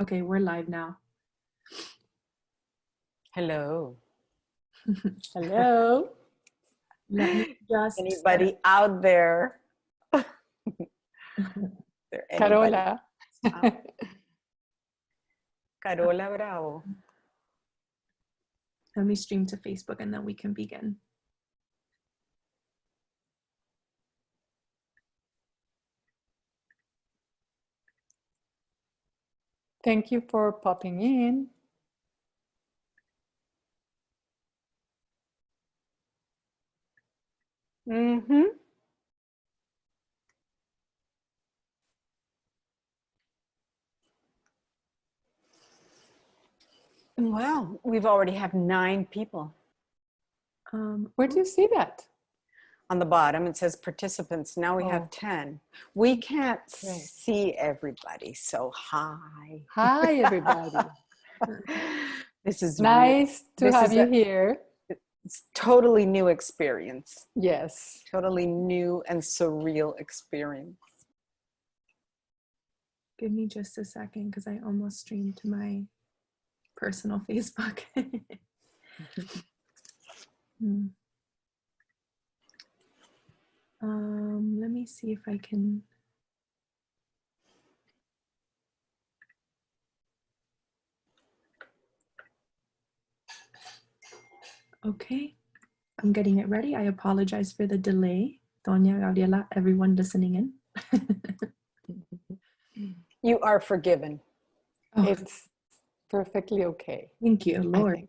Okay, we're live now. Hello. Hello. Let me just anybody out there? there Carola. Carola Bravo. Let me stream to Facebook and then we can begin. Thank you for popping in. Mm-hmm. Well, we've already have 9 people. Where do you see that? On the bottom, it says participants. Now we have 10. We can't see everybody, so hi. Hi, everybody. This is nice to have you here. It's totally new experience. Yes. Totally new and surreal experience. Give me just a second because I almost streamed to my personal Facebook. Let me see if I can. Okay, I'm getting it ready. I apologize for the delay. Tonya, Gabriela, everyone listening in. You are forgiven. Oh, it's perfectly okay. Thank you, Lord.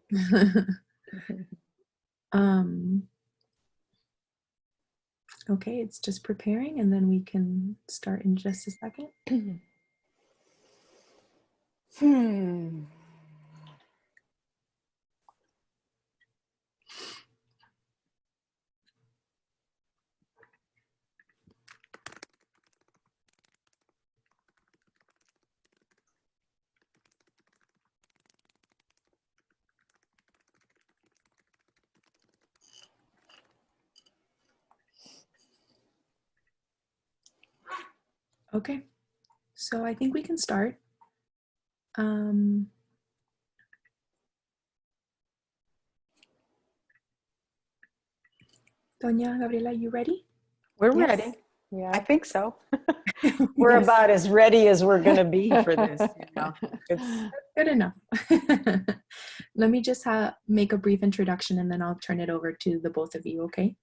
Okay, it's just preparing and then we can start in just a second. Okay, so I think we can start. Tonya, Gabriela, you ready? We're ready. Yeah, I think so. We're about as ready as we're going to be for this. You know? It's good enough. Let me just make a brief introduction and then I'll turn it over to the both of you, okay?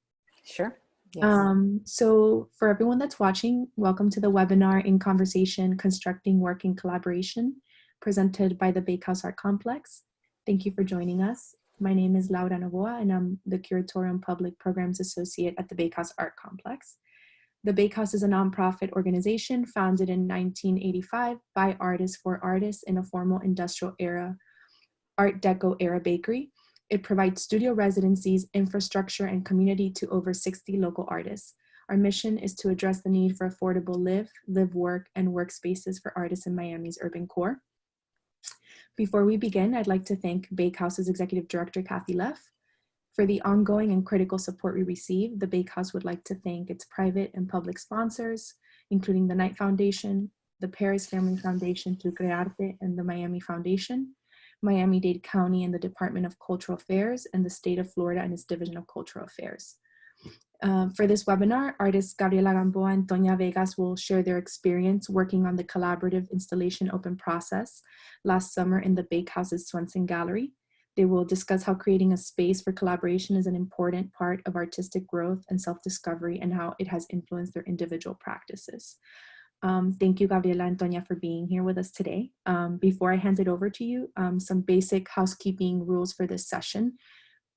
Sure. Yes. So for everyone that's watching, welcome to the webinar In Conversation, Constructing Work in Collaboration, presented by the Bakehouse Art Complex. Thank you for joining us. My name is Novoa and I'm the Curatorial and Public Programs Associate at the Bakehouse Art Complex. The Bakehouse is a nonprofit organization founded in 1985 by artists for artists in a formal industrial era, Art Deco era bakery. It provides studio residencies, infrastructure, and community to over 60 local artists. Our mission is to address the need for affordable live work, and workspaces for artists in Miami's urban core. Before we begin, I'd like to thank Bakehouse's Executive Director, Kathy Leff. For the ongoing and critical support we receive, the Bakehouse would like to thank its private and public sponsors, including the Knight Foundation, the Paris Family Foundation to Crearte, and the Miami Foundation, Miami-Dade County and the Department of Cultural Affairs, and the State of Florida and its Division of Cultural Affairs. For this webinar, artists Gabriela Gamboa and Tonya Vegas will share their experience working on the collaborative installation open process last summer in the Bakehouse's Swenson Gallery. They will discuss how creating a space for collaboration is an important part of artistic growth and self-discovery and how it has influenced their individual practices. Thank you, Gabriela and Tonya, for being here with us today. Before I hand it over to you, some basic housekeeping rules for this session.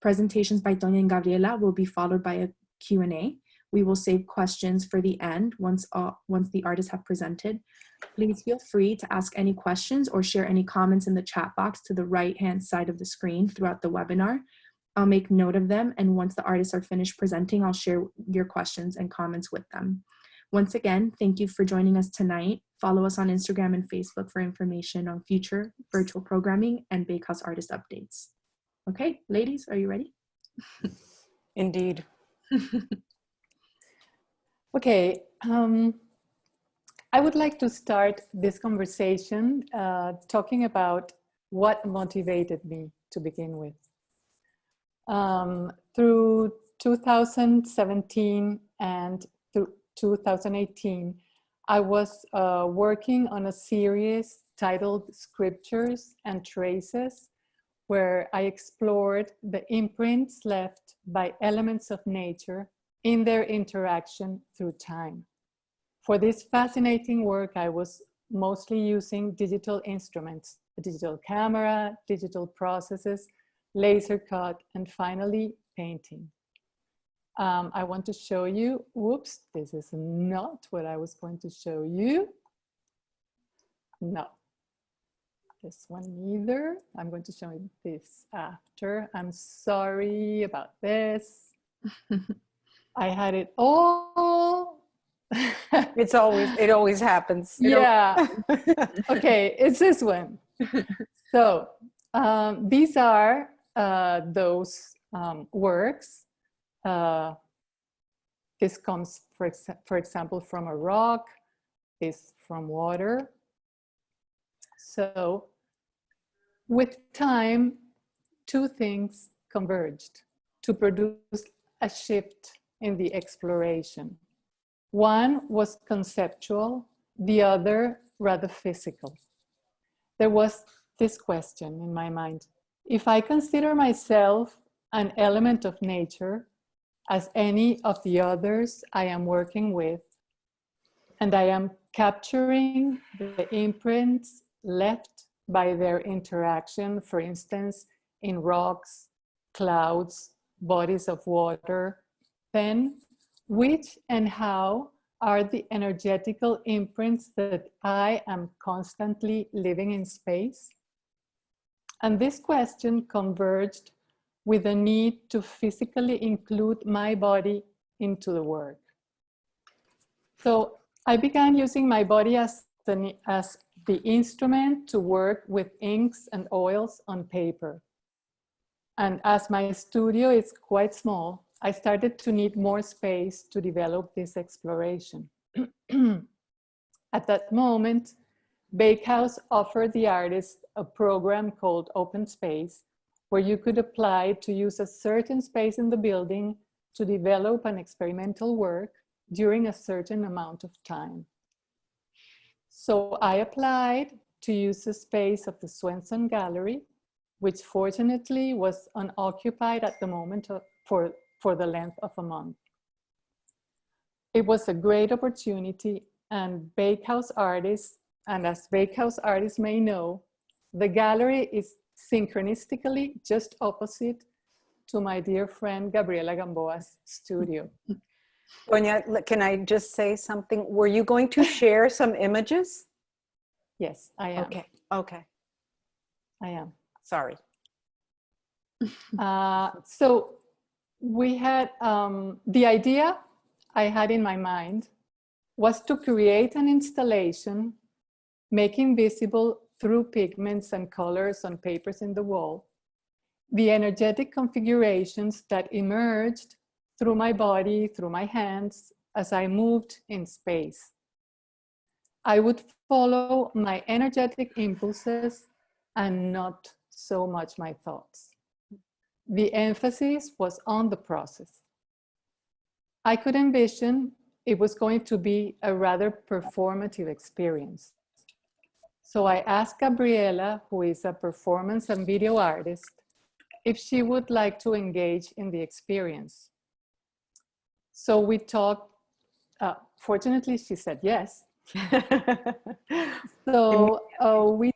Presentations by Tonya and Gabriela will be followed by a Q&A. We will save questions for the end once the artists have presented. Please feel free to ask any questions or share any comments in the chat box to the right-hand side of the screen throughout the webinar. I'll make note of them, and once the artists are finished presenting, I'll share your questions and comments with them. Once again, thank you for joining us tonight. Follow us on Instagram and Facebook for information on future virtual programming and Bakehouse artist updates. Okay, ladies, are you ready? Indeed. Okay, I would like to start this conversation talking about what motivated me to begin with. Through 2017 and through 2018, I was working on a series titled Scriptures and Traces, where I explored the imprints left by elements of nature in their interaction through time. For this fascinating work, I was mostly using digital instruments, a digital camera, digital processes, laser cut, and finally painting. I want to show you, whoops, this is not what I was going to show you. No, this one neither. I'm going to show you this after. I'm sorry about this. I had it all. It always happens. Yeah. Okay, it's this one. So these are those works. This comes, for example, from a rock, this from water. So with time, two things converged to produce a shift in the exploration. One was conceptual, the other rather physical. There was this question in my mind: if I consider myself an element of nature, as any of the others I am working with, and I am capturing the imprints left by their interaction, for instance, in rocks, clouds, bodies of water, then which and how are the energetical imprints that I am constantly living in space? And this question converged with a need to physically include my body into the work. So I began using my body as the instrument to work with inks and oils on paper. And as my studio is quite small, I started to need more space to develop this exploration. At that moment, Bakehouse offered the artists a program called Open Space, where you could apply to use a certain space in the building to develop an experimental work during a certain amount of time. So I applied to use the space of the Swenson gallery, which fortunately was unoccupied at the moment for the length of a month. It was a great opportunity, and Bakehouse artists, and as Bakehouse artists may know, the gallery is synchronistically just opposite to my dear friend Gabriela Gamboa's studio. Tonya, can I just say something? Were you going to share some images? Yes, I am. Okay, okay. I am. Sorry. So we had, the idea I had in my mind was to create an installation, making visible through pigments and colors on papers in the wall, the energetic configurations that emerged through my body, through my hands, as I moved in space. I would follow my energetic impulses and not so much my thoughts. The emphasis was on the process. I could envision it was going to be a rather performative experience. So I asked Gabriela, who is a performance and video artist, if she would like to engage in the experience. So we talked, fortunately she said yes. So we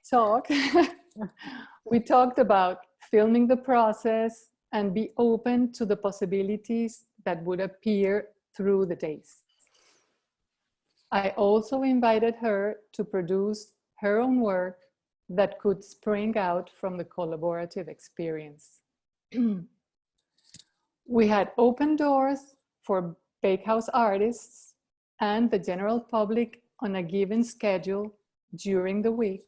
talked about filming the process and be open to the possibilities that would appear through the days. I also invited her to produce her own work that could spring out from the collaborative experience. We had open doors for Bakehouse artists and the general public on a given schedule during the week,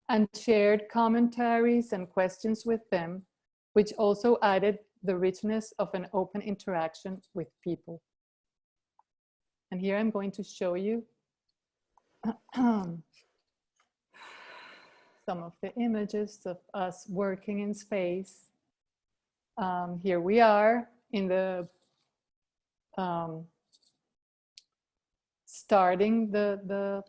and shared commentaries and questions with them, which also added the richness of an open interaction with people. And here I'm going to show you some of the images of us working in space. Here we are in the starting the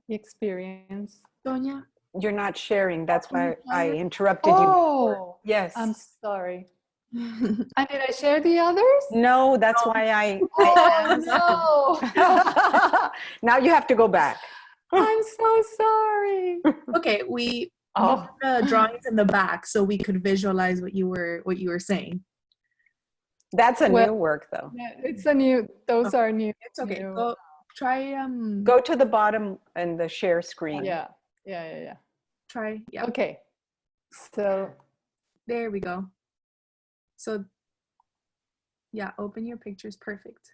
experience. Tonya? You're not sharing. That's why I interrupted you. Oh, Yes. I'm sorry. And did I share the others? No, that's why I Oh, no. Now you have to go back. I'm so sorry. Okay, we Oh. put the drawings in the back so we could visualize what you were saying. That's a new work though. Yeah, it's a new, those are new. It's okay. new. Go try Go to the bottom and the share screen. Yeah. Try, yeah. Okay. So There we go. So yeah, open your pictures. Perfect.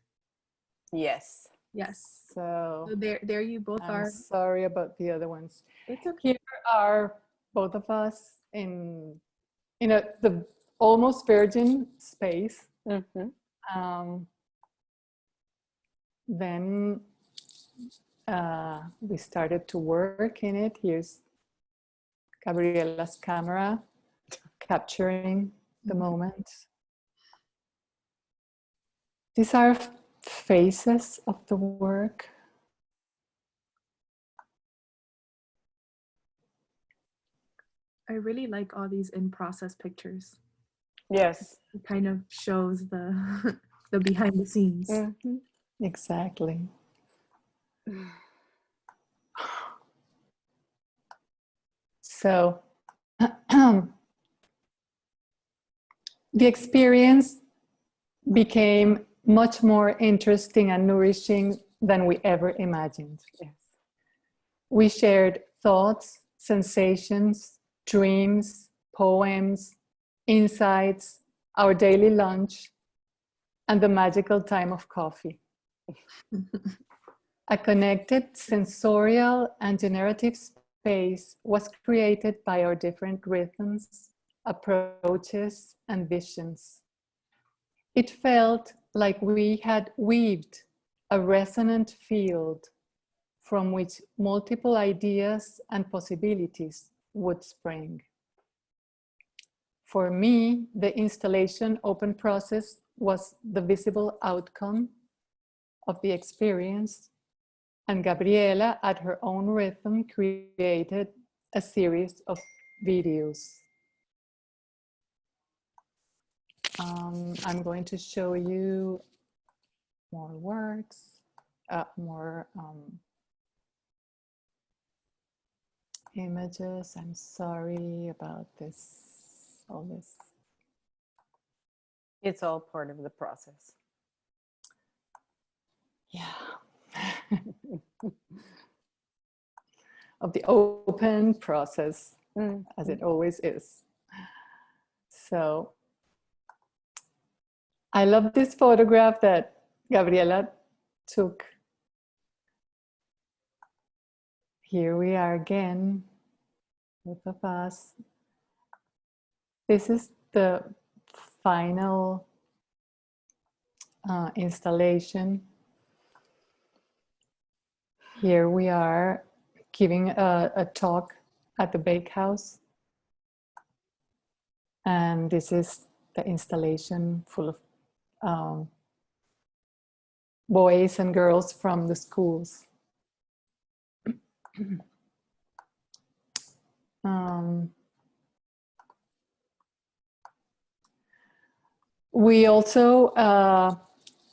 Yes. Yes. So So there you both I'm are. sorry about the other ones. It's okay. Here are both of us in the almost virgin space. Mm-hmm. Then we started to work in it. Here's Gabriela's camera capturing the moment. These are phases of the work. I really like all these in-process pictures. Yes. It kind of shows the the behind the scenes. Mm-hmm. Exactly. So the experience became much more interesting and nourishing than we ever imagined. Yes. We shared thoughts, sensations, dreams, poems, insights, our daily lunch, and the magical time of coffee. A connected sensorial and generative space was created by our different rhythms, approaches, and visions. It felt like we had weaved a resonant field from which multiple ideas and possibilities would spring. For me, the installation open process was the visible outcome of the experience, and Gabriela, at her own rhythm, created a series of videos. I'm going to show you more works, more images. I'm sorry about this, all this. It's all part of the process. Yeah. Of the open process, as it always is. So I love this photograph that Gabriela took. Here we are again, both of us. This is the final installation. Here we are giving a talk at the Bakehouse. And this is the installation full of boys and girls from the schools. We also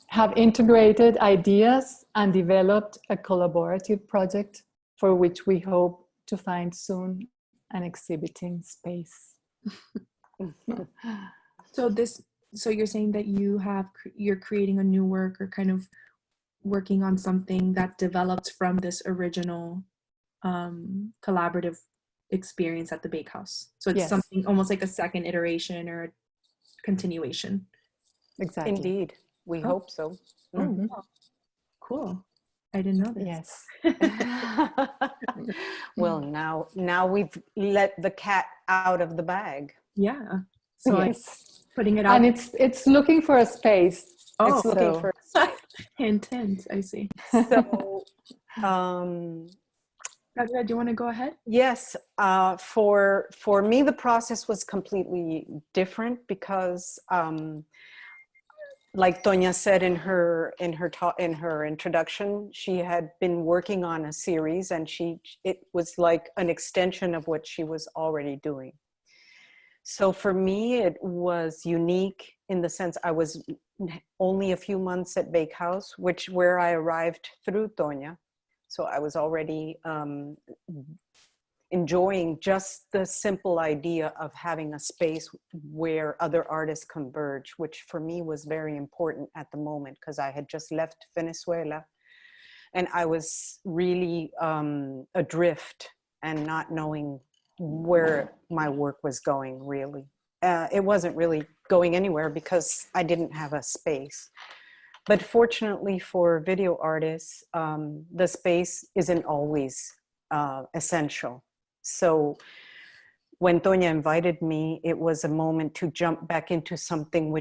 have integrated ideas and developed a collaborative project for which we hope to find soon an exhibiting space. So you're saying that you're creating a new work or kind of working on something that developed from this original collaborative experience at the Bakehouse. So it's something almost like a second iteration or a continuation. Exactly. Indeed. We hope so. Oh, wow. Cool. I didn't know this. Yes. Well, now we've let the cat out of the bag. Yeah. So yes. Putting it out. And it's looking for a space. It's looking for a space. Hint, hint. I see. So Gabriela, do you want to go ahead? Yes, for me, the process was completely different because, like Tonya said in her introduction, she had been working on a series, and it was like an extension of what she was already doing. So for me, it was unique in the sense I was only a few months at Bakehouse, where I arrived through Tonya. So I was already enjoying just the simple idea of having a space where other artists converge, which for me was very important at the moment because I had just left Venezuela and I was really adrift and not knowing where my work was going, really. It wasn't really going anywhere because I didn't have a space. But fortunately for video artists, the space isn't always essential. So when Tonya invited me, it was a moment to jump back into something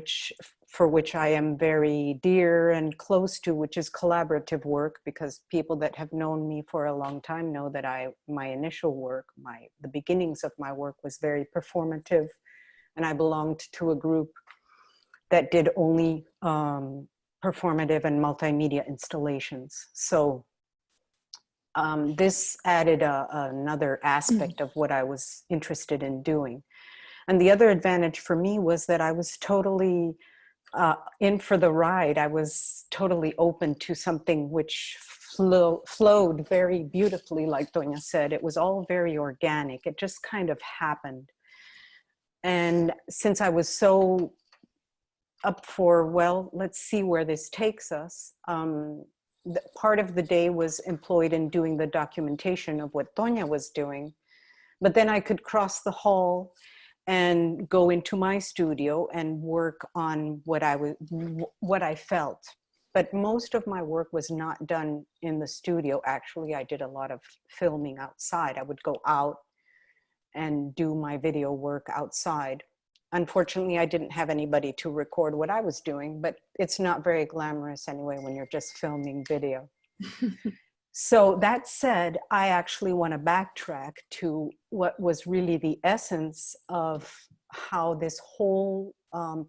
for which I am very dear and close to, which is collaborative work, because people that have known me for a long time know that my initial work, the beginnings of my work was very performative, and I belonged to a group that did only performative and multimedia installations. So this added another aspect of what I was interested in doing. And the other advantage for me was that I was totally in for the ride. I was totally open to something which flowed very beautifully, like Tonya said. It was all very organic. It just kind of happened. And since I was so up for, well, let's see where this takes us, part of the day was employed in doing the documentation of what Tonya was doing. But then I could cross the hall and go into my studio and work on what I felt. But most of my work was not done in the studio. Actually, I did a lot of filming outside. I would go out and do my video work outside. Unfortunately, I didn't have anybody to record what I was doing, but it's not very glamorous anyway when you're just filming video. So that said, I actually want to backtrack to what was really the essence of how this whole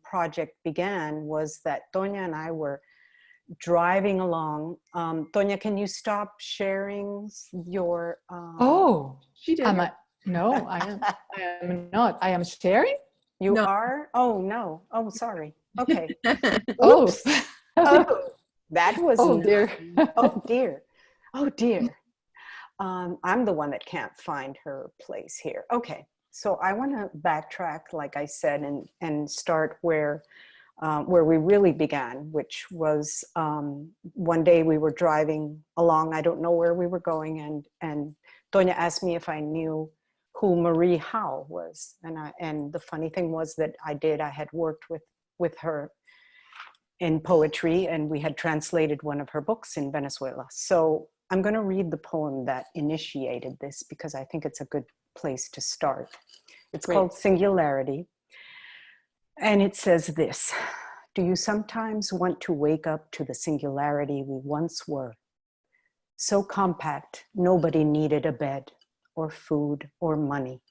project began, was that Tonya and I were driving along. Tonya, can you stop sharing your... Oh, She did. no, I am not. I am sharing? You No. are? Oh, no. Oh, sorry. Okay. Oh. Oops. Oh, that was... Oh, dear. Oh, dear. Oh, dear. I'm the one that can't find her place here. Okay. So I want to backtrack, like I said, and start where we really began, which was one day we were driving along. I don't know where we were going, and Tonya asked me if I knew who Marie Howe was, and the funny thing was that I did. I had worked with her in poetry, and we had translated one of her books in Venezuela. So I'm going to read the poem that initiated this because I think it's a good place to start. It's called Singularity, and it says this: do you sometimes want to wake up to the singularity we once were? So compact, nobody needed a bed or food or money.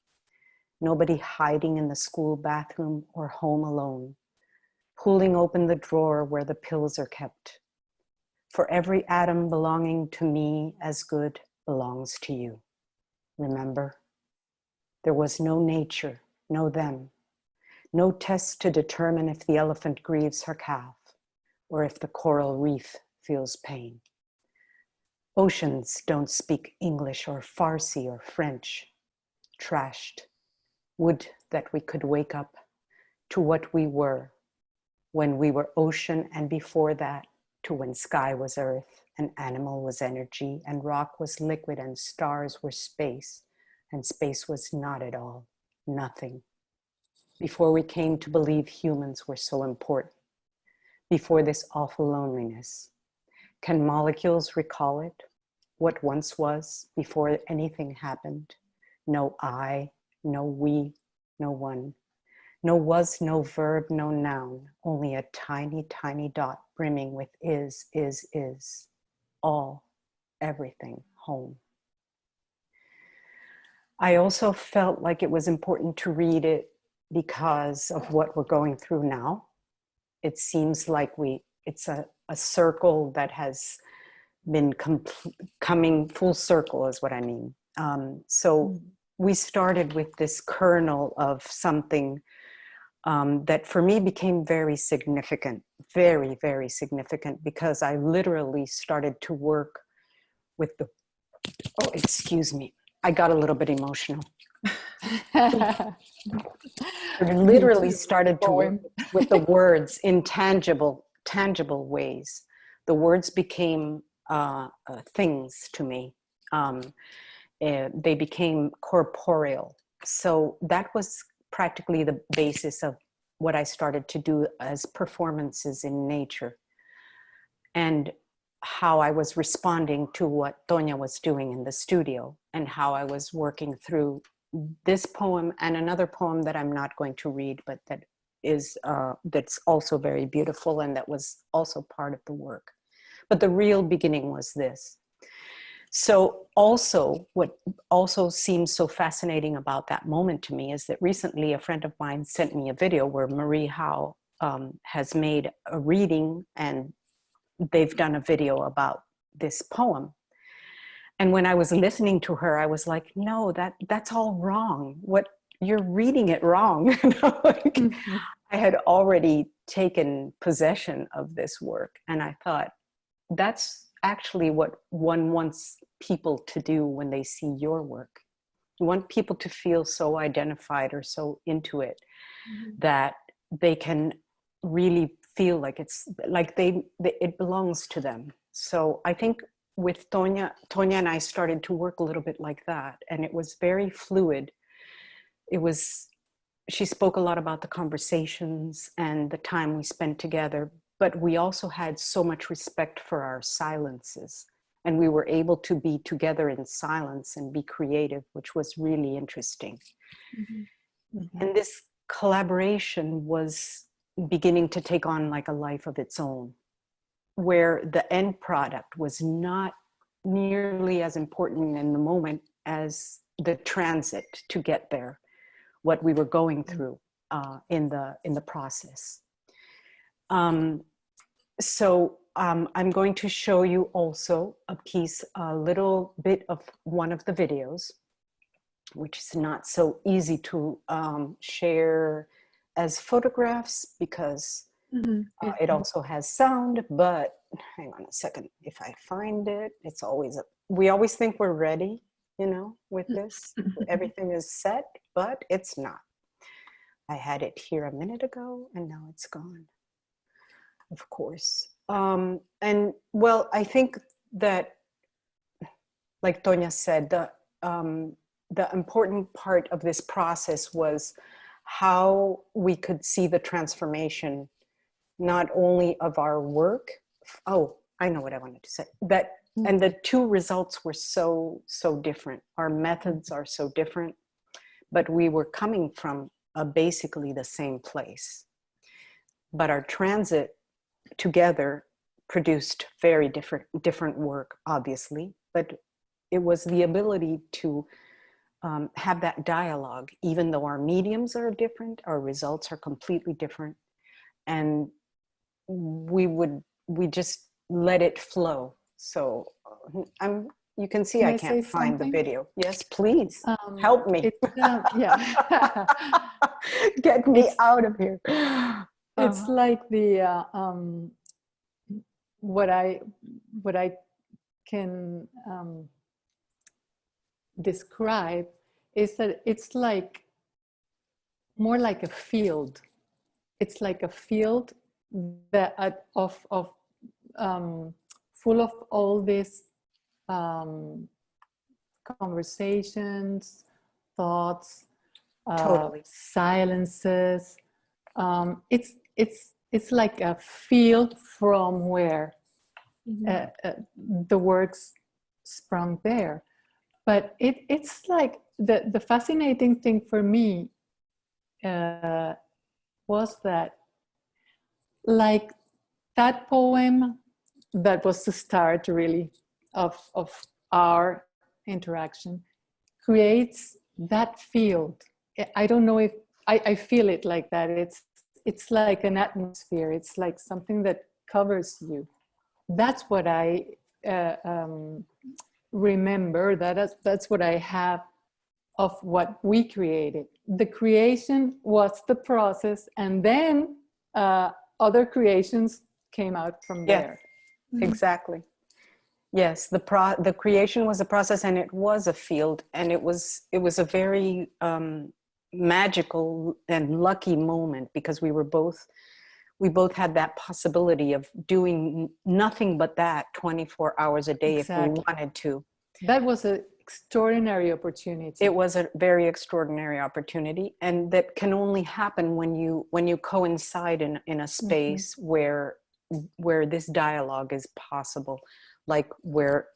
Nobody hiding in the school bathroom or home alone, pulling open the drawer where the pills are kept. For every atom belonging to me as good belongs to you. Remember? There was no nature, no them, no test to determine if the elephant grieves her calf or if the coral reef feels pain. Oceans don't speak English or Farsi or French. Trashed. Would that we could wake up to what we were when we were ocean, and before that to when sky was earth and animal was energy and rock was liquid and stars were space and space was not at all, nothing. Before we came to believe humans were so important, before this awful loneliness. Can molecules recall it? What once was before anything happened? No I, no we, no one. No was, no verb, no noun, only a tiny, tiny dot brimming with is. All, everything, home. I also felt like it was important to read it because of what we're going through now. It seems like it's a circle that has been coming full circle is what I mean. So we started with this kernel of something that for me became very significant, very, very significant, because I literally started to work with the, oh, excuse me, I got a little bit emotional. I literally started to work with the words in tangible ways. The words became things to me. They became corporeal. So that was practically the basis of what I started to do as performances in nature, and how I was responding to what Tonya was doing in the studio, and how I was working through this poem and another poem that I'm not going to read, but that is that's also very beautiful, and that was also part of the work. But the real beginning was this. So also, what also seems so fascinating about that moment to me is that recently a friend of mine sent me a video where Marie Howe has made a reading, and they've done a video about this poem. And when I was listening to her, I was like, no, that's all wrong. What, you're reading it wrong. Like, I had already taken possession of this work. And I thought, that's actually what one wants people to do when they see your work. You want people to feel so identified or so into it that they can really feel like it's like it belongs to them. So I think with Tonya and I started to work a little bit like that, and it was very fluid. She spoke a lot about the conversations and the time we spent together, but we also had so much respect for our silences, and we were able to be together in silence and be creative, which was really interesting. And this collaboration was beginning to take on like a life of its own, where the end product was not nearly as important in the moment as the transit to get there, what we were going through in the process. So I'm going to show you also a little bit of one of the videos, which is not so easy to share as photographs because it also has sound, but hang on a second. If I find it, we always think we're ready, with this. Everything is set, but it's not. I had it here a minute ago and now it's gone, of course. And well, I think that, like Tonya said, the important part of this process was how we could see the transformation, not only of our work. Oh, I know what I wanted to say. And the two results were so different. Our methods are so different, but we were coming from basically the same place. But our transit together produced very different work, obviously. But it was the ability to have that dialogue, even though our mediums are different, our results are completely different, and we just let it flow. So you can see I can't find the video. Yes, please help me. Yeah. Get me out of here. It's like the what I can describe is that it's like more like a field. It's like a field that full of all these conversations, thoughts, totally. Silences. It's like a field from where the works sprung there. But it's like the fascinating thing for me was that, like, that poem that was the start really of our interaction creates that field, I don't know if I feel it like that. It's like an atmosphere. It's like something that covers you. That's what I remember. That's what I have of what we created. The creation was the process, and then other creations came out from there. Exactly. Yes, the creation was a process, and it was a field, and it was a very magical and lucky moment, because we both had that possibility of doing nothing but that 24 hours a day. Exactly. If we wanted to. That was an extraordinary opportunity. It was a very extraordinary opportunity, and that can only happen when you coincide in a space where this dialogue is possible. Like where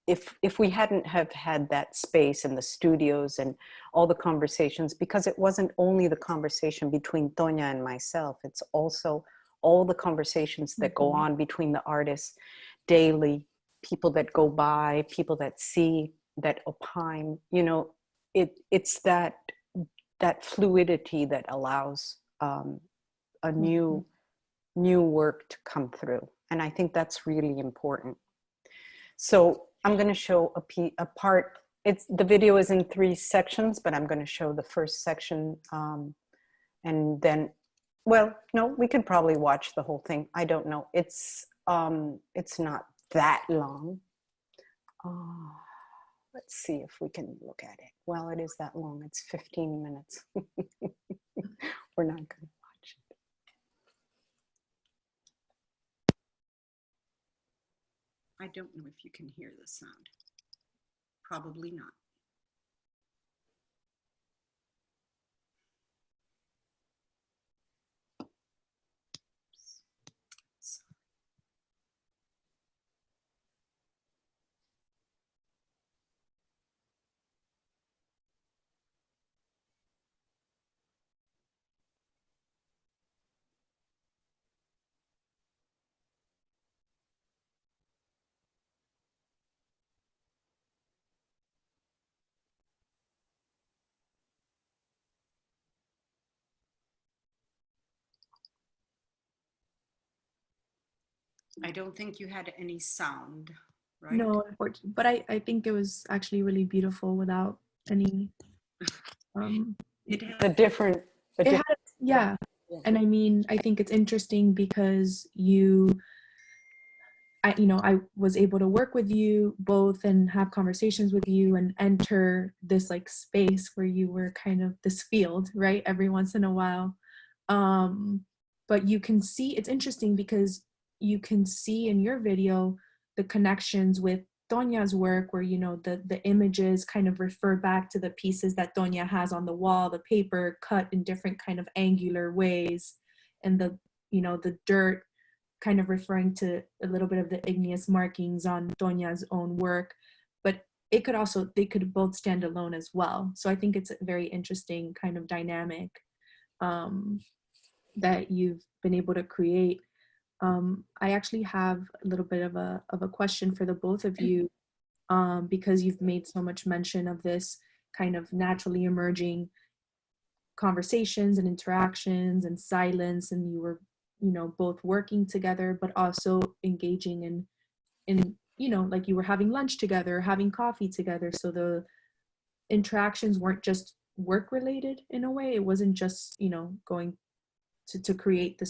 if we hadn't have had that space in the studios and all the conversations, because it wasn't only the conversation between Tonya and myself, it's also all the conversations that go on between the artists daily, people that go by, people that see, that opine, you know, it's that fluidity that allows a new work to come through. And I think that's really important. So I'm going to show a part. The video is in 3 sections, but I'm going to show the first section. And then, well, no, we could probably watch the whole thing. I don't know. It's not that long. Let's see if we can look at it. Well, it is that long. It's 15 minutes. We're not going to watch it. I don't know if you can hear the sound. Probably not. I don't think you had any sound, right? No, unfortunately, but I think it was actually really beautiful without any. It had a different. Yeah, and I mean, I think it's interesting because I was able to work with you both and have conversations with you and enter this like space where you were kind of this field, right? Every once in a while. But you can see, it's interesting because you can see in your video the connections with Tonya's work, where, you know, the images kind of refer back to the pieces that Tonya has on the wall, the paper cut in different kind of angular ways, and the dirt kind of referring to a little bit of the igneous markings on Tonya's own work. But they could both stand alone as well. So I think it's a very interesting kind of dynamic that you've been able to create. I actually have a little bit of a question for the both of you, because you've made so much mention of this kind of naturally emerging conversations and interactions and silence, and you were, you know, both working together but also engaging in you know, like you were having lunch together, having coffee together. So the interactions weren't just work related in a way. It wasn't just, you know, going to create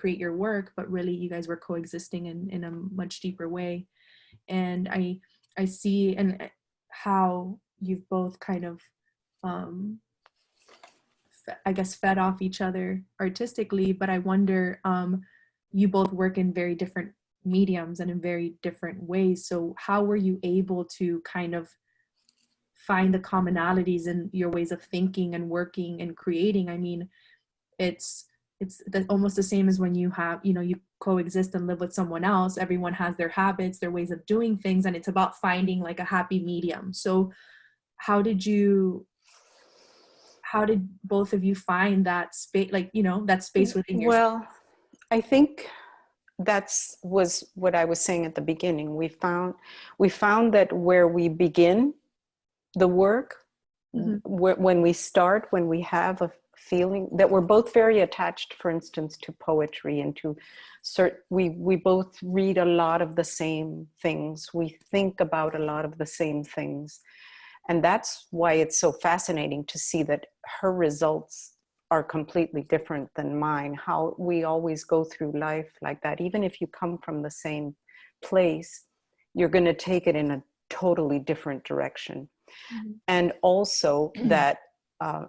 your work, but really you guys were coexisting in a much deeper way. And I see and how you've both kind of I guess fed off each other artistically, but I wonder, you both work in very different mediums and in very different ways. So how were you able to kind of find the commonalities in your ways of thinking and working and creating? I mean, it's almost the same as when you have, you know, you coexist and live with someone else. Everyone has their habits, their ways of doing things, and it's about finding like a happy medium. So how did both of you find that space, like, you know, that space within yourself? Well, I think was what I was saying at the beginning. We found that where we begin the work when we start, when we have a feeling that we're both very attached, for instance, to poetry and to we both read a lot of the same things. We think about a lot of the same things. And that's why it's so fascinating to see that her results are completely different than mine. How we always go through life like that. Even if you come from the same place, you're going to take it in a totally different direction. And also that,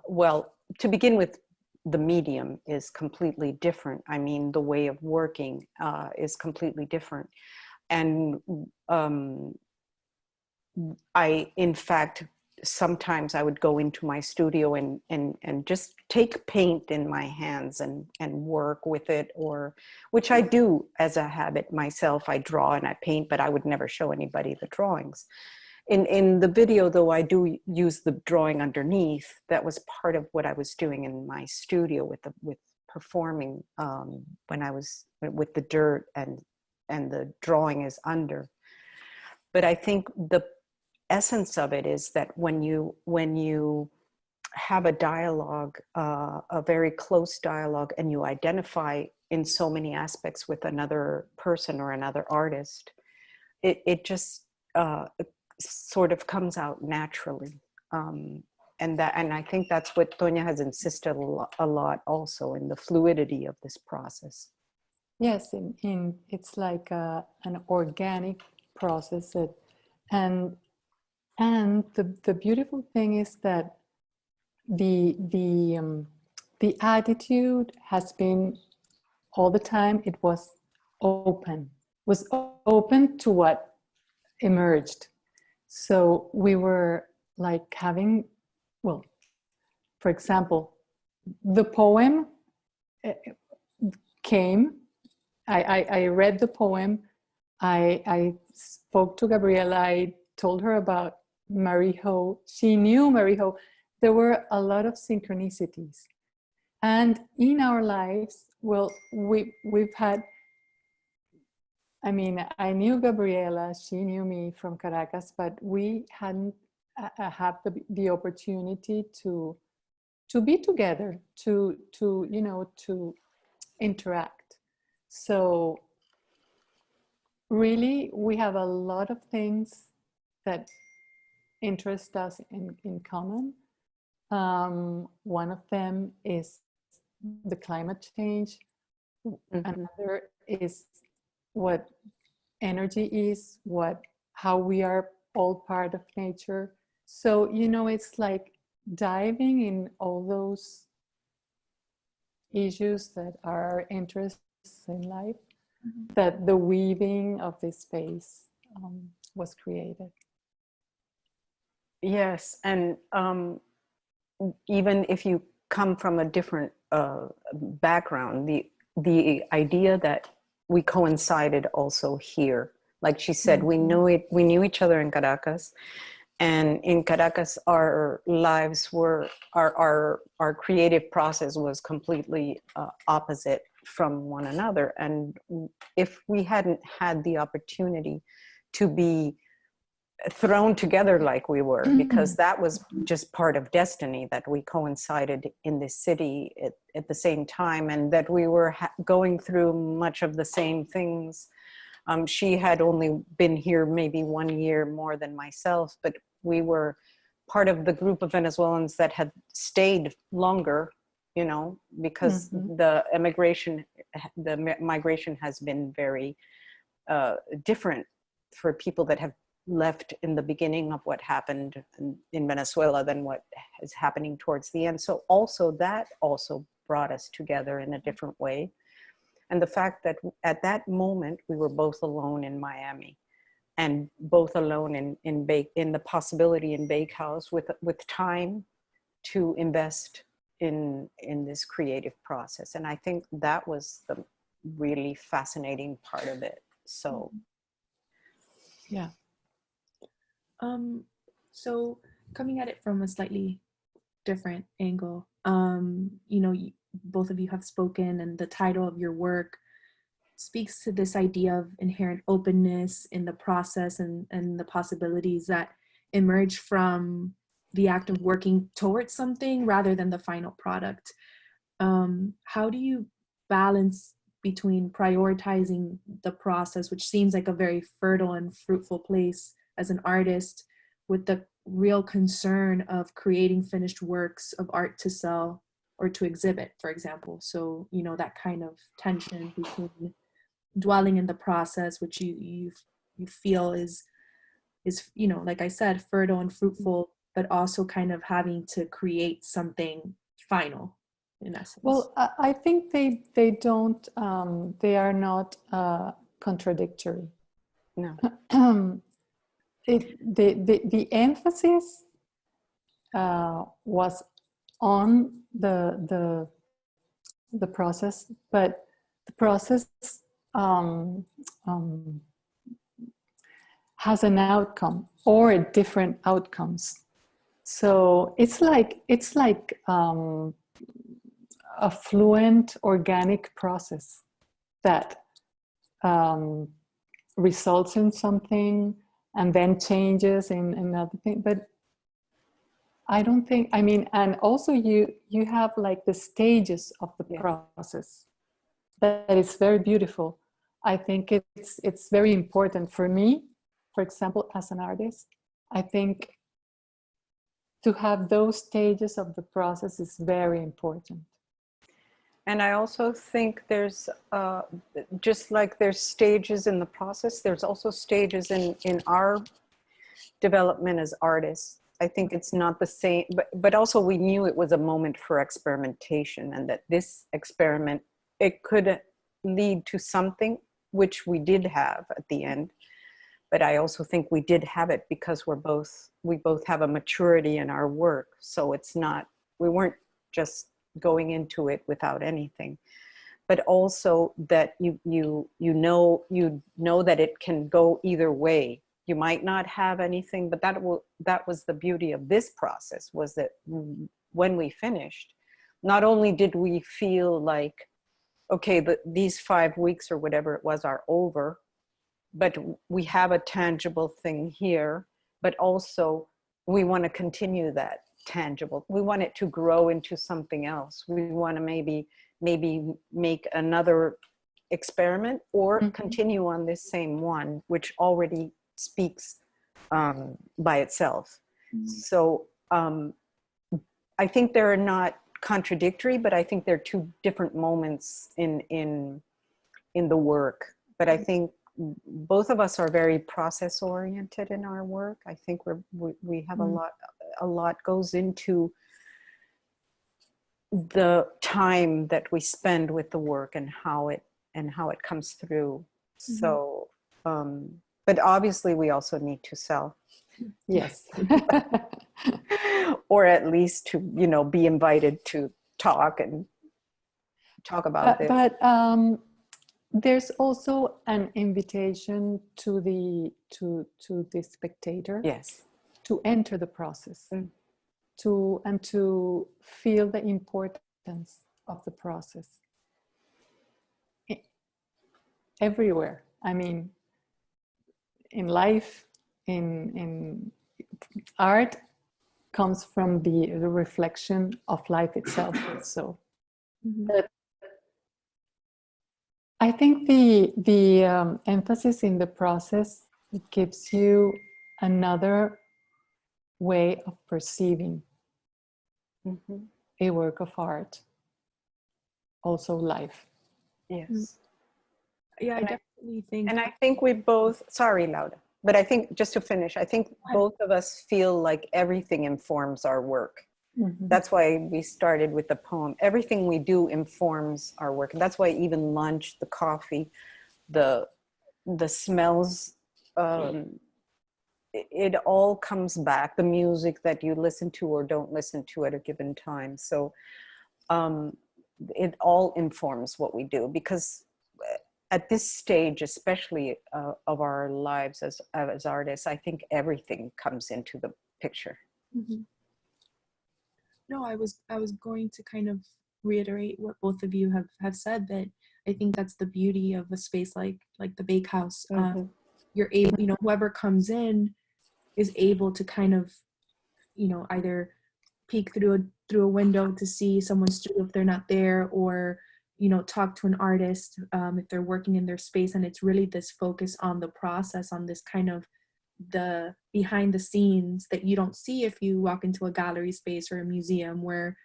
well, to begin with, the medium is completely different. I mean, the way of working is completely different. And in fact, sometimes I would go into my studio and just take paint in my hands and work with it, or which I do as a habit myself. I draw and I paint, but I would never show anybody the drawings. In the video, though, I do use the drawing underneath. That was part of what I was doing in my studio with performing when I was with the dirt, and the drawing is under. But I think the essence of it is that when you have a dialogue, a very close dialogue, and you identify in so many aspects with another person or another artist, it just sort of comes out naturally. And I think that's what Tonya has insisted a lot also, in the fluidity of this process. Yes, it's like an organic process. And the beautiful thing is that the attitude has been all the time. It was open to what emerged. So we were like having, well, for example, the poem came. I read the poem. I spoke to Gabriela. I told her about Marijo. She knew Marijo. There were a lot of synchronicities. And in our lives, well, we've had, I mean, I knew Gabriela, she knew me from Caracas, but we hadn't had the opportunity to be together, to interact. So really, we have a lot of things that interest us in common. One of them is the climate change. Another is what energy is, how we are all part of nature. So, it's like diving in all those issues that are our interests in life, that the weaving of this space was created. Yes, and even if you come from a different background, the idea that we coincided also here. Like she said, we knew each other in Caracas, and in Caracas, our lives were, our creative process was completely opposite from one another. And if we hadn't had the opportunity to be thrown together like we were, because that was just part of destiny, that we coincided in this city at the same time, and that we were going through much of the same things. She had only been here maybe 1 year more than myself, but we were part of the group of Venezuelans that had stayed longer, because the migration has been very different for people that have left in the beginning of what happened in Venezuela than what is happening towards the end. So that also brought us together in a different way. And the fact that at that moment we were both alone in Miami, and both alone in the possibility in Bakehouse, with time to invest in this creative process. And I think that was the really fascinating part of it. So yeah. So coming at it from a slightly different angle, both of you have spoken, and the title of your work speaks to this idea of inherent openness in the process and the possibilities that emerge from the act of working towards something rather than the final product. How do you balance between prioritizing the process, which seems like a very fertile and fruitful place as an artist, with the real concern of creating finished works of art to sell or to exhibit, for example? So, you know, that kind of tension between dwelling in the process, which you feel is, you know, like I said, fertile and fruitful, but also kind of having to create something final, in essence. Well, I think they don't, they are not contradictory. No. The emphasis was on the process, but the process has an outcome or different outcomes. So it's like a fluent organic process that results in something and then changes in another thing. But I don't think, I mean, and also you have like the stages of the process that is very beautiful. I think it's very important for me, for example, as an artist. I think to have those stages of the process is very important. And I also think there's, just like there's stages in the process, there's also stages in our development as artists. I think it's not the same, but also we knew it was a moment for experimentation, and that this experiment, it could lead to something, which we did have at the end. But I also think we did have it because we both have a maturity in our work. So it's not, we weren't just going into it without anything, but also that you know that it can go either way. You might not have anything, but that was the beauty of this process, was that when we finished, not only did we feel like, okay, but these 5 weeks or whatever it was are over, but we have a tangible thing here, but also we want to continue that tangible. We want it to grow into something else. We want to maybe make another experiment, or continue on this same one, which already speaks by itself. So I think they're not contradictory, but I think they're two different moments in the work. But I think both of us are very process oriented in our work. I think we have a lot goes into the time that we spend with the work and how it comes through. So but obviously we also need to sell. Yes. Or at least to, you know, be invited to talk about this. But there's also an invitation to the spectator. Yes. To enter the process, to feel the importance of the process everywhere. I mean, in life, in art comes from the reflection of life itself. So I think the emphasis in the process gives you another way of perceiving a work of art, also life. Yes. Yeah, I definitely think. And I think we both, sorry, Laura, but I think, just to finish, I think both of us feel like everything informs our work. That's why we started with the poem. Everything we do informs our work. And that's why even lunch, the coffee, the smells, it all comes back, the music that you listen to or don't listen to at a given time. So it all informs what we do, because at this stage, especially of our lives as artists, I think everything comes into the picture. No, I was going to kind of reiterate what both of you have said, that I think that's the beauty of a space like the Bakehouse. You're able, you know, whoever comes in is able to kind of either peek through a window to see someone's studio if they're not there, or talk to an artist if they're working in their space. And it's really this focus on the process, on this kind of the behind the scenes that you don't see if you walk into a gallery space or a museum, where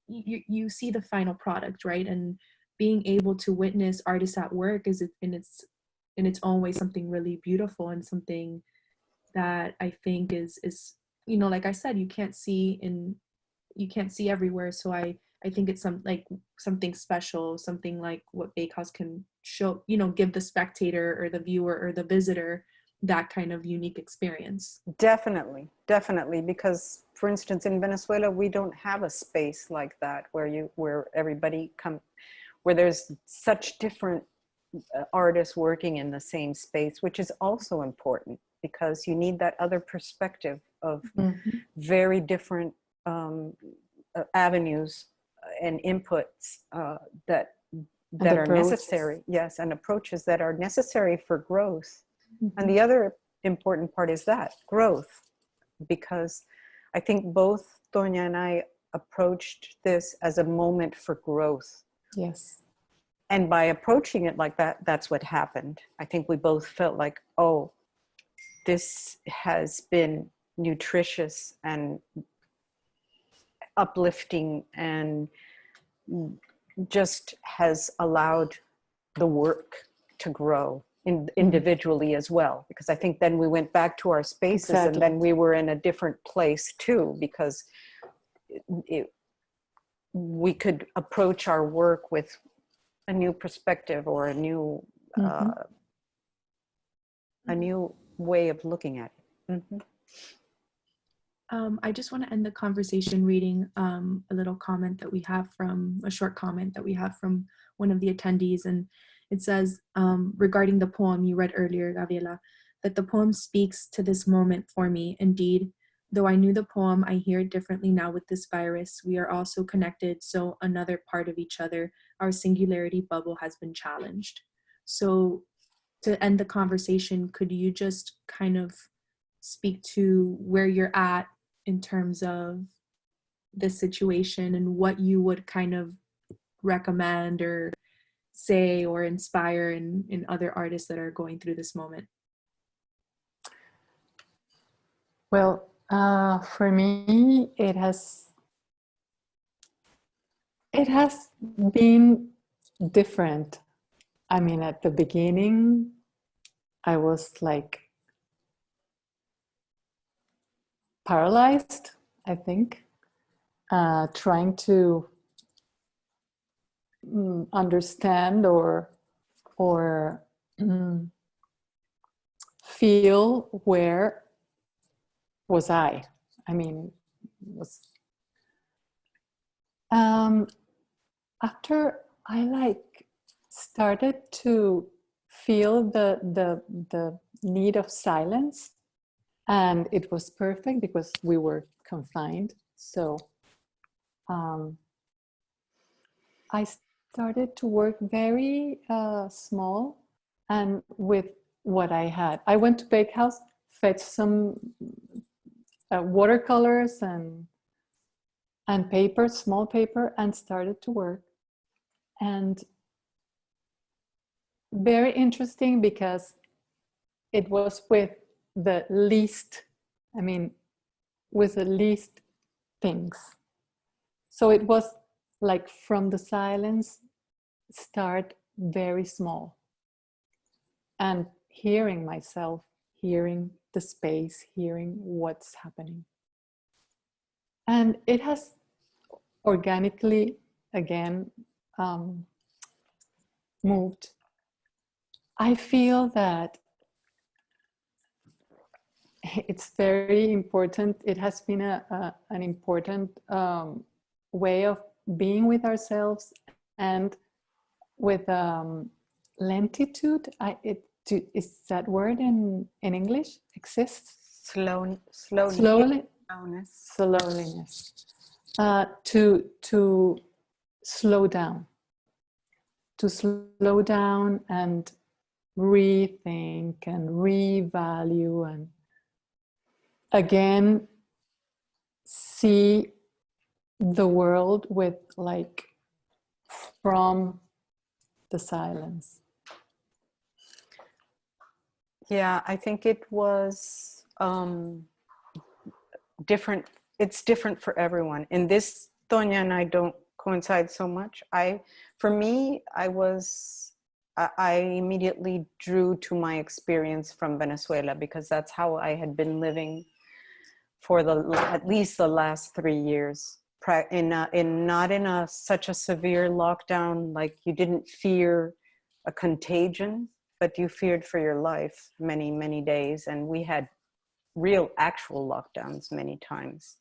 you see the final product, right? And being able to witness artists at work is in its own way something really beautiful, and something that I think is like I said, you can't see everywhere. So I think it's something special, something like what Bakehouse can show, give the spectator or the viewer or the visitor that kind of unique experience. Definitely, definitely. Because for instance, in Venezuela, we don't have a space like that where everybody where there's such different artists working in the same space, which is also important because you need that other perspective of very different avenues and inputs that are necessary. Yes, and approaches that are necessary for growth. And the other important part is that growth, because I think both Tonya and I approached this as a moment for growth. Yes. And by approaching it like that, that's what happened. I think we both felt like, oh, this has been nutritious and uplifting, and just has allowed the work to grow individually as well. Because I think then we went back to our spaces. Exactly. And then we were in a different place too, because we could approach our work with a new perspective or a new way of looking at it. I just want to end the conversation reading a short comment that we have from one of the attendees. And it says, regarding the poem you read earlier, Gabriela, that the poem speaks to this moment for me. Indeed, though I knew the poem, I hear it differently now with this virus. We are also connected, so another part of each other, our singularity bubble has been challenged. So to end the conversation, could you just kind of speak to where you're at in terms of this situation, and what you would kind of recommend or say or inspire in other artists that are going through this moment? Well, for me, it has been different. I mean, at the beginning, I was like paralyzed, I think, trying to understand or feel where was I. I mean, after I started to feel the need of silence, and it was perfect because we were confined. So I started to work very small and with what I had. I went to Bakehouse, fetched some watercolors and paper, small paper, and started to work. And very interesting because it was with the least things. So it was like from the silence, start very small, and hearing myself, hearing the space, hearing what's happening. And it has organically, again, moved. I feel that it's very important. It has been an important way of being with ourselves and with lentitude. Is that word in English exists? Slowness. To slow down. To slow down and rethink and revalue, and again see the world with like from the silence. Yeah, I think it was different. It's different for everyone. In this, Tonya and I don't coincide so much. For me, I immediately drew to my experience from Venezuela, because that's how I had been living for at least the last 3 years. Not in such a severe lockdown, like you didn't fear a contagion, but you feared for your life many, many days. And we had real actual lockdowns many times,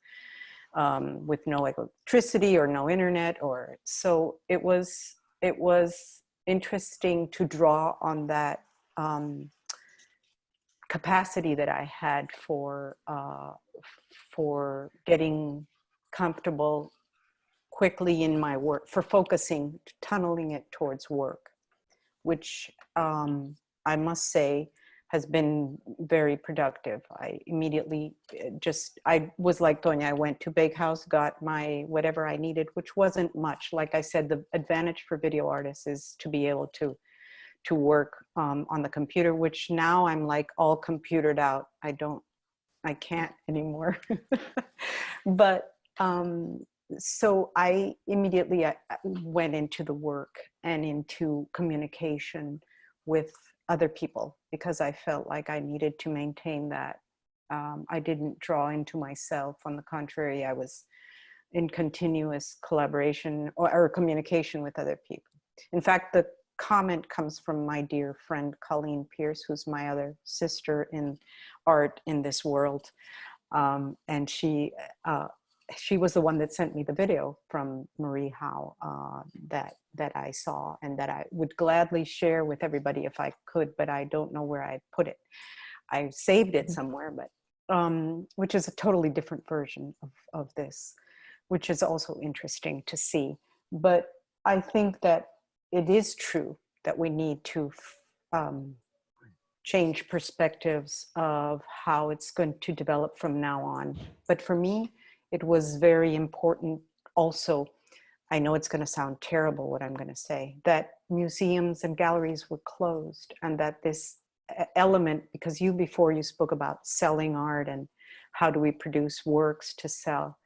with no electricity or no internet, so it was interesting to draw on that capacity that I had for getting comfortable quickly in my work, for focusing, tunneling it towards work, which I must say has been very productive. I immediately I was like Tonya, I went to Bakehouse, got my whatever I needed, which wasn't much. Like I said, the advantage for video artists is to be able to work on the computer, which now I'm like all computered out. I can't anymore. But so I immediately went into the work and into communication with other people, because I felt like I needed to maintain that. I didn't draw into myself. On the contrary, I was in continuous collaboration or communication with other people. In fact, the comment comes from my dear friend Colleen Pierce, who's my other sister in art in this world. And she was the one that sent me the video from Marie Howe that I saw, and that I would gladly share with everybody if I could, but I don't know where I put it. I saved it somewhere, but which is a totally different version of this, which is also interesting to see. But I think that it is true that we need to change perspectives of how it's going to develop from now on. But for me, it was very important also, I know it's going to sound terrible what I'm going to say, that museums and galleries were closed, and that this element, because before you spoke about selling art and how do we produce works to sell,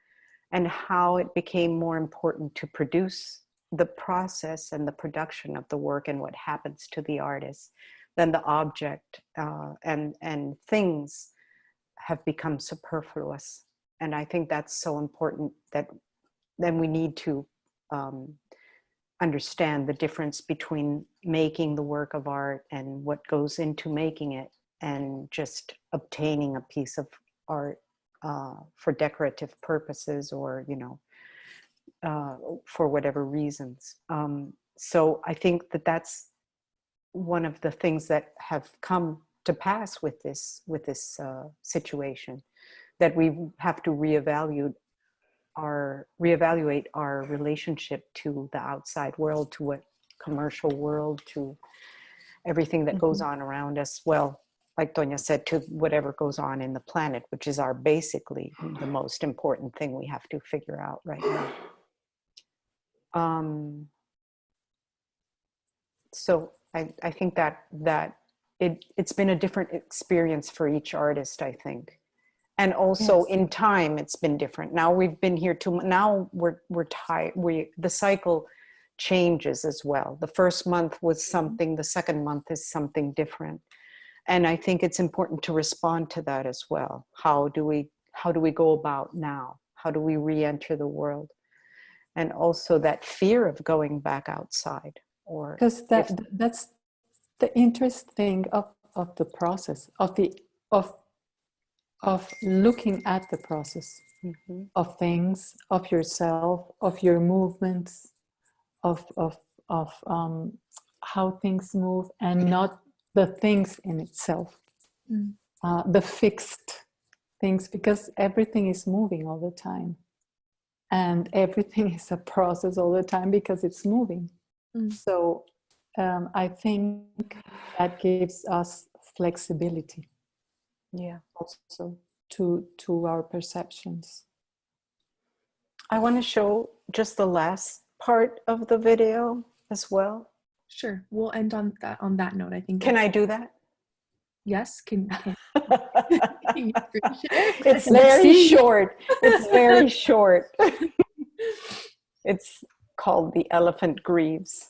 and how it became more important to produce the process and the production of the work and what happens to the artist than the object, and things have become superfluous. And I think that's so important, that then we need to understand the difference between making the work of art and what goes into making it, and just obtaining a piece of art for decorative purposes, or for whatever reasons. So I think that that's one of the things that have come to pass with this situation, that we have to reevaluate our relationship to the outside world, to what commercial world, to everything that goes on around us. Well, like Tonya said, to whatever goes on in the planet, which is basically the most important thing we have to figure out right now. So I think that it's been a different experience for each artist, I think. And also in time, it's been different. Now we've been here now we're tired. The cycle changes as well. The first month was something, the second month is something different. And I think it's important to respond to that as well. How do we go about now? How do we re-enter the world? And also that fear of going back outside. Because that's the interesting of the process, of looking at the process of things, of yourself, of your movements, of how things move, and not the things in itself, the fixed things, because everything is moving all the time, and everything is a process all the time because it's moving. So I think that gives us flexibility, also to our perceptions, I want to show just the last part of the video as well. Sure, we'll end on that note. I think. Can I do that? Yes. Can you screen share? It's very short. It's very short. It's called The Elephant Grieves.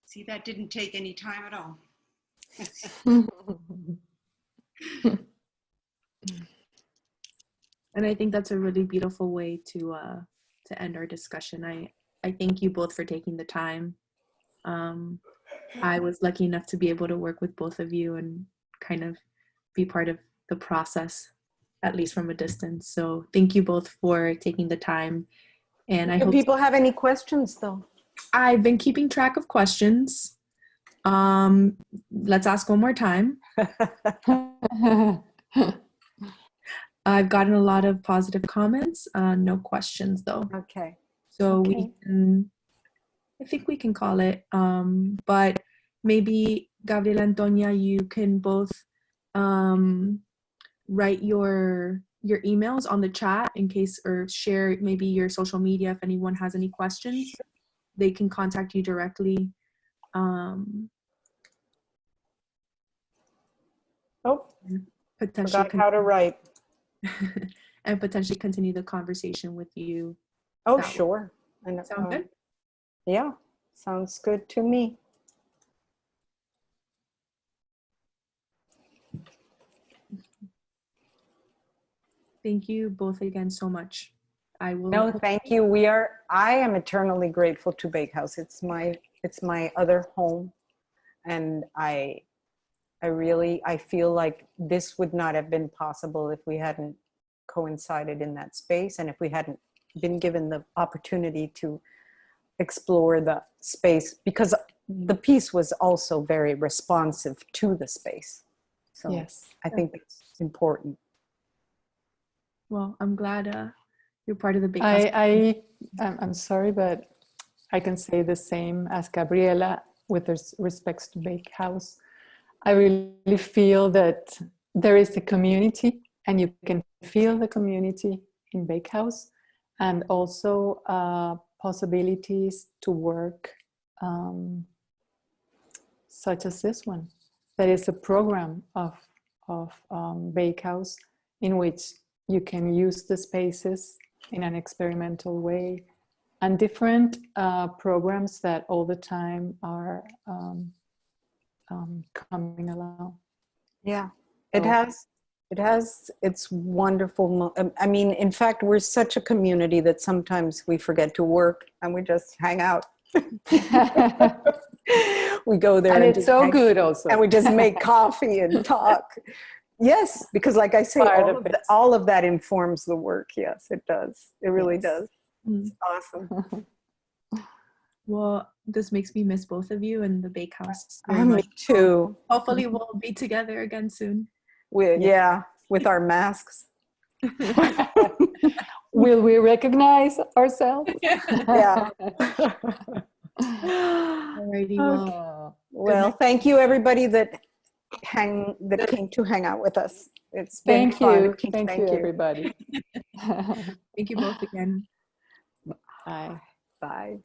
See, that didn't take any time at all. And I think that's a really beautiful way to end our discussion. I thank you both for taking the time. I was lucky enough to be able to work with both of you and kind of be part of the process, at least from a distance. So thank you both for taking the time. And I Do hope people have any questions though? I've been keeping track of questions. Let's ask one more time. I've gotten a lot of positive comments, no questions though. Okay. So Okay. I think we can call it, but maybe Gabriela and Tonya, you can both write your emails on the chat in case, or share maybe your social media if anyone has any questions. They can contact you directly. Forgot how to write. And potentially continue the conversation with you. Oh, sure. And, Sound good? Yeah, sounds good to me. Thank you both again so much. I will. No, thank you. I am eternally grateful to Bakehouse. It's my other home. And I feel like this would not have been possible if we hadn't coincided in that space, and if we hadn't been given the opportunity to explore the space, because the piece was also very responsive to the space. So yes, I think it's important. Well, I'm glad you're part of the Bakehouse. I'm sorry, but I can say the same as Gabriela with respects to Bakehouse. I really feel that there is a community, and you can feel the community in Bakehouse, and also possibilities to work such as this one. That is a program of Bakehouse in which you can use the spaces in an experimental way, and different programs that all the time are coming along. Yeah, it has its wonderful, I mean, in fact, we're such a community that sometimes we forget to work and we just hang out. We go there, and it's so good also. And we just make coffee and talk. Yes, because like I say, all of that informs the work. Yes, it does. It really does. It's awesome. Well, this makes me miss both of you and the Bakehouse. Me too. Hopefully we'll be together again soon. With our masks. Will we recognize ourselves? Yeah. Alrighty, well, thank you everybody that came to hang out with us. It's been fun. Thank you everybody. Thank you both again. Bye. Bye.